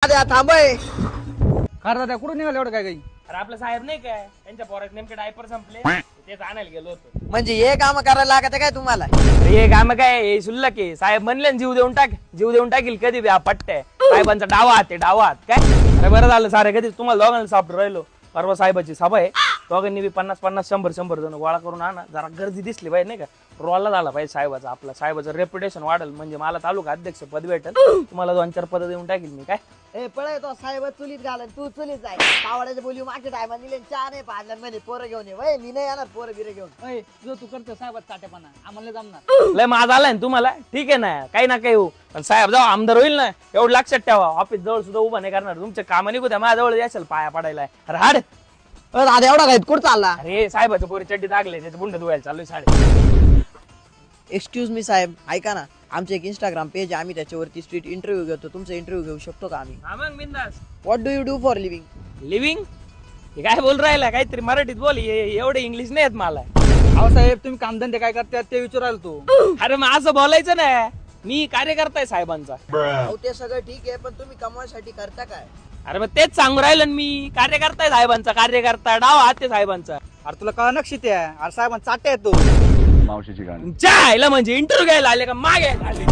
थांबय दादा कुठून निघाले एवढं काय काही? अरे आपला साहेब नाही काय त्यांच्या पोरात नेमके डायपर संपले तेच आणायला गेलो होतो. म्हणजे हे काम करायला लागत काय तुम्हाला? हे काम काय हे शुल्लक आहे. साहेब म्हणले जीव देऊन टाक, जीव देऊन टाकील कधी बी पट्ट्या साहेबांचा डावा हात आहे, डावा हात काय. अरे बरं झालं सारे कधी तुम्हाला दोघांना सापडून राहिलो. परवा साहेबाची सभा आहे, दोघांनी बी 50-50 100-100 जण गोळा करून आणा. जरा गर्दी दिसली पाहिजे नाही का, रोलला झाला पाहिजे साहेबाचा. आपला साहेबाचं रेप्युटेशन वाढेल, म्हणजे मला तालुका अध्यक्ष पद भेटेल, तुम्हाला 2-4 पद देऊन टाकील मी काय. ए पळे तो साहेब चुलीत घालन, तू चुलीत जाय. पावड्याच्या बोली मागच्या टायमा दिले चहा नाही पाडल्या म्हणे पोरं घेऊन ये. वय मी नाही येणार पोरं बिरं घेऊन. जो तू करतो साहेबात चाटेपणा आम्हाला जमणार. लय माझा आलाय ना तुम्हाला, ठीक आहे ना, काही ना काही हो. पण साहेब जाऊ आमदार होईल ना, एवढं लक्षात ठेवा. ऑफिस जवळ सुद्धा उभा नाही करणार. तुमच्या कामा निघू द्या, माझ्या जवळ यायचं पाया पडायला. अरे हाड दादा एवढा काय कुठं चालला? अरे साहेबाचं पोरी चड्डी टाकले, त्याचं बुंड धुवायला चालू साडे. एक्सक्यूज मी साहेब, ऐका ना, आमचे एक इंस्टाग्राम पेज आहे, आम्ही त्याच्यावरती स्ट्रीट इंटरव्ह्यू घेतो. तुमचा इंटरव्ह्यू घेऊ शकतो का आम्ही? हा मग बिंदास. What do you do for living? Living हे काय बोल राहिला, काहीतरी मराठीत बोल. एवढे इंग्लिश नाही येत मला. अहो साहेब तुम्ही कामधंदे काय करतात ते विचारायला तू. अरे मग असं बोलायचं ना, मी कार्यकर्ता आहे साहेबांचा. अहो ते सगळं ठीक आहे, पण तुम्ही कमवायसाठी करता काय? अरे मग तेच सांगू राहिलो ना, मी कार्यकर्ता आहे साहेबांचा, कार्यकर्ता डाव हात आहे साहेबांचा. अरे तुला कळ नक्षी ते अरे साहेबांना चाटे येतो मावशीची गाणी चायला म्हणजे इंटरव्ह्यू घ्यायला आले का मागे आले.